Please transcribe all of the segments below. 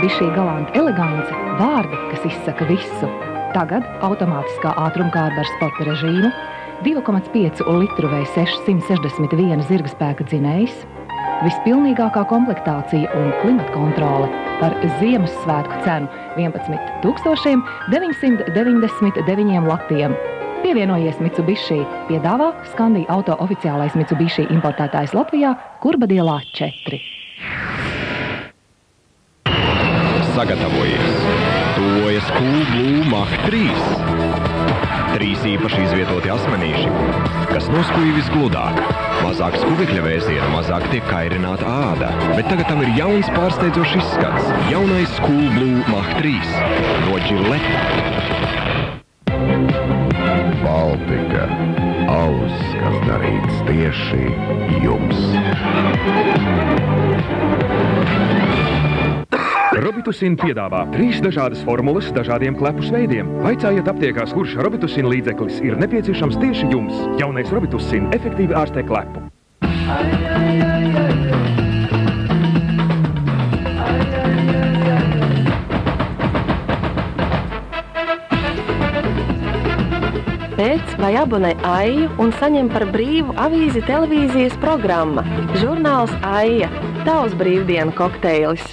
Mitsubishi Galant elegance – vārdi, kas izsaka visu. Tagad automātiskā ātrumkārba ar sporta režīmu, 2,5 litru V6 161 zirgspēka dzinējs, vispilnīgākā komplektācija un klimatkontrole par Ziemassvētku cenu 11 999 latiem. Pievienojies Mitsubishi, piedāvā Skandija auto oficiālais Mitsubishi importētājs Latvijā, Kurbadielā 4. Sagatavojies! Tuvojas Cool Blue Mach 3. 3 īpaši izvietoti asmenīši, kas noskuja visgludāk. Mazāk skuvekļa vēziena, mazāk tiek kairināta āda, bet tagad tam ir jauns pārsteidzošs izskats. Jaunais Cool Blue Mach 3 no Gillette. Baltika. Alus, kas darīts tieši jums. Robitussin piedāvā 3 dažādas formulas dažādiem klepus veidiem. Vaicājiet aptiekās, kurš Robitussin līdzeklis ir nepieciešams tieši jums. Jaunais Robitussin efektīvi ārstē klepu. Pēc vai abonē Aiju un saņem par brīvu avīzi televīzijas programma. Žurnāls Aija – tavs brīvdienu kokteilis.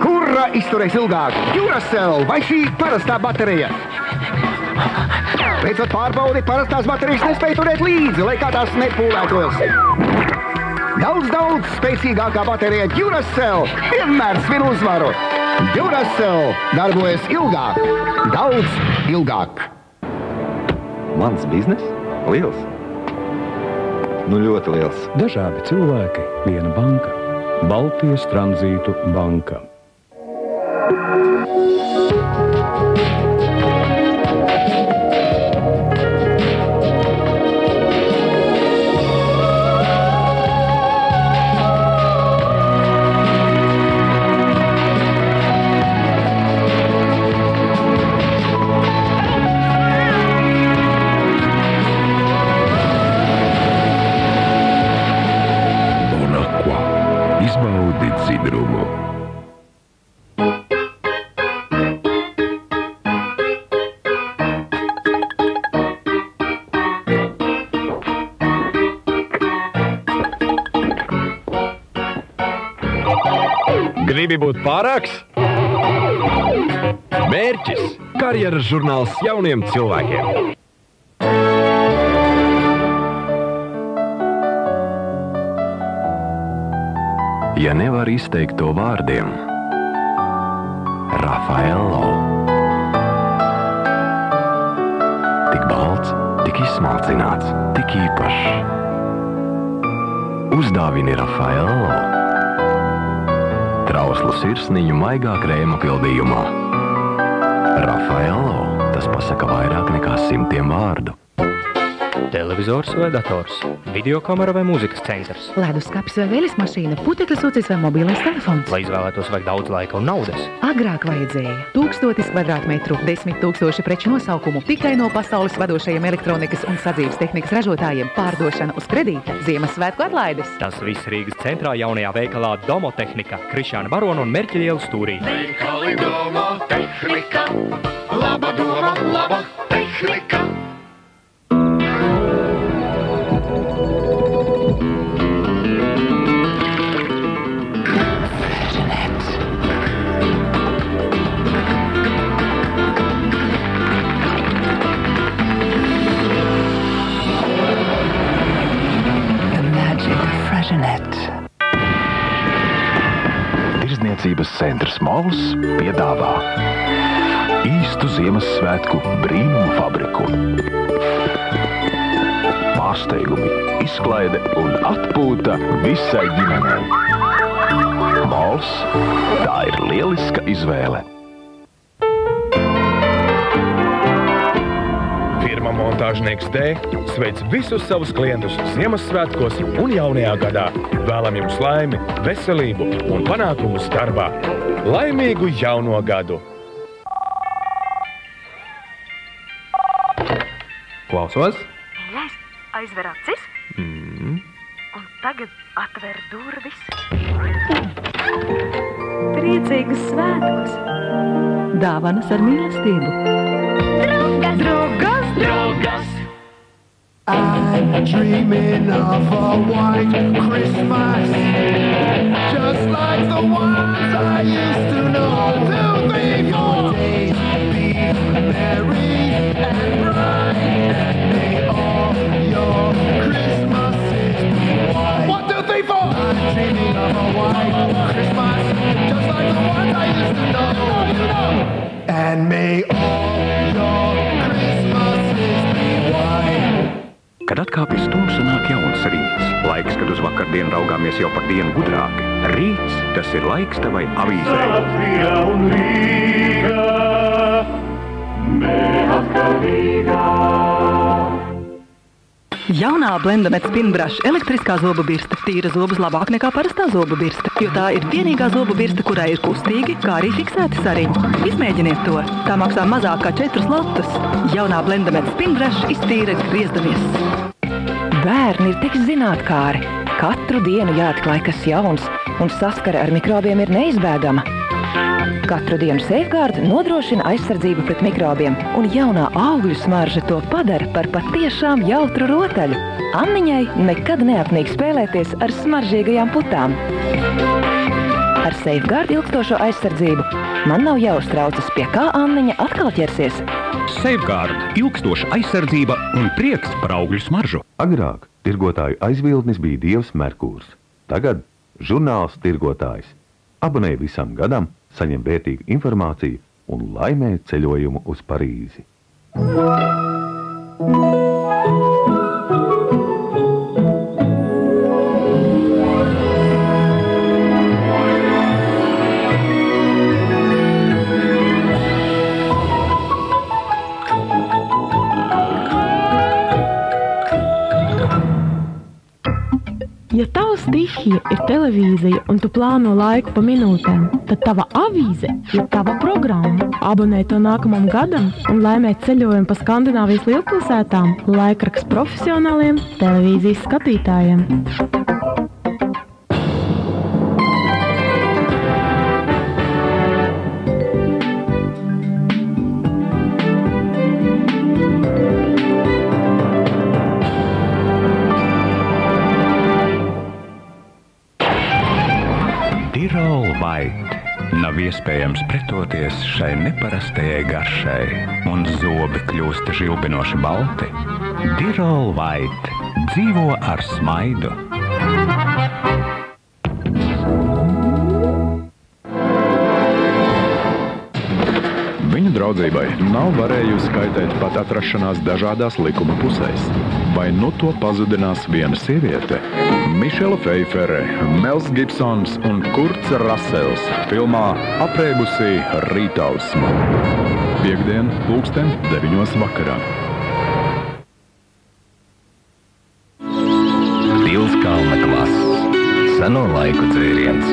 Kura izturēs ilgāk? Duracell vai šī parastā baterija? Beidzot pārbaudi, parastās baterijas nespēja turēt līdzi, lai kā tās nepūlētos. Daudz spēcīgākā baterija Duracell vienmēr svin uzvaru. Duracell darbojas ilgāk, daudz ilgāk. Mans biznes? Liels. Nu ļoti liels. Dažādi cilvēki, viena banka. Baltijas Tranzītu banka. Izbaudi dzidrumu. Gribi būt pārāks? Mērķis – karjeras žurnāls jauniem cilvēkiem. Ja nevar izteikt to vārdiem, Raffaello. Tik balts, tik izsmalcināts, tik īpašs. Uzdāvini Raffaello. Trauslu sirsniņu maigā krēma pildījumā. Raffaello, tas pasaka vairāk nekā 100 vārdu. Televizors vai dators, videokamera vai mūzikas centrs. Leduskapis vai veļas mašīna, putekļu sucis vai mobilais telefons. Lai izvēlētos vajag daudz laika un naudas. Agrāk vajadzēja 1000 kvadrātmetru, 10 000 preču nosaukumu tikai no pasaules vadošajiem elektronikas un sadzīves tehnikas ražotājiem. Pārdošana uz kredīta, Ziemassvētku atlaides. Tas viss Rīgas centrā jaunajā veikalā Domotehnika, Krišjāna Barona un Merķiļielu stūrī. Veikali Domotehnika, laba doma, laba tehnika. Tirzniecības centrs Mols piedāvā īstu Ziemassvētku brīnumu fabriku. Pārsteigumi, izklaide un atpūta visai ģimenei. Mols – tā ir lieliska izvēle. Firma Montāžnieks D sveic visus savus klientus Ziemassvētkos un jaunajā gadā. Vēlam jums laimi, veselību un panākumus darbā. Laimīgu jauno gadu! Klausos? Mīļais, aizver acis un tagad atver durvis. Priecīgus svētkus! Dāvanas ar mīlestību! Draugas! Draugas! Draugas! I'm dreaming of a white Christmas, just like the ones I used to know. 2, 3, 4. Days be merry and bright, and may all your Christmases be white. 1, 2, 3, 4. I'm dreaming of a white Christmas, just like the ones I used to know. And may all your Christmases be white. Kad atkāpjas stums un nāk jauns rīts, laiks, kad uz vakardienu raugāmies jau par dienu gudrāki. Rīts, tas ir laiks tavai avīzei. Latvija un Rīga, neatkarīga. Jaunā Blendamet Spinbrush elektriskā zobu birste tīra zobus labāk nekā parastā zobu birste, jo tā ir vienīgā zobu birste, kurai ir kustīgi, kā arī fiksēti sariņi. Izmēģiniet to! Tā maksā mazāk kā 4 latus. Jaunā Blendamet Spinbrush iztīra griezdamies. Bērni ir tik zinātkāri. Katru dienu jāatklāj kas jauns, un saskare ar mikrobiem ir neizbēgama. Katru dienu Safeguard nodrošina aizsardzību pret mikrobiem, un jaunā augļu smarža to padara par patiešām jautru rotaļu. Anniņai nekad neapnīk spēlēties ar smaržīgajām putām. Ar Safeguard ilgstošo aizsardzību man nav jāuztraucas, pie kā Anniņa atkal ķersies. Safeguard – ilgstoša aizsardzība un prieks par augļu smaržu. Agrāk tirgotāju aizviltnis bija Dievs Merkūrs. Tagad žurnāls tirgotājs. Abonē visam gadam, saņem vērtīgu informāciju un laimē ceļojumu uz Parīzi. Ja tava stihija ir televīzija un tu plāno laiku pa minūtēm, tad tava avīze ir tava programma. Abonē to nākamam gadam un laimē ceļojumu pa Skandināvijas lielpilsētām laikraksts profesionāliem televīzijas skatītājiem. Tirol White. Nav iespējams pretoties šai neparastajai garšai, un zobi kļūst žilbinoši balti. Tirol White. Dzīvo ar smaidu. Viņu draudzībai nav varējusi kaitēt pat atrašanās dažādās likuma pusēs. Vai nu to pazudinās viena sieviete? Mišela Feifere, Mels Gibsons un Kurts Rasels filmā Apreibusī rītausma. Piektdien, 9:00 vakarā. Pilskalna klases. Seno laiku dzēriens.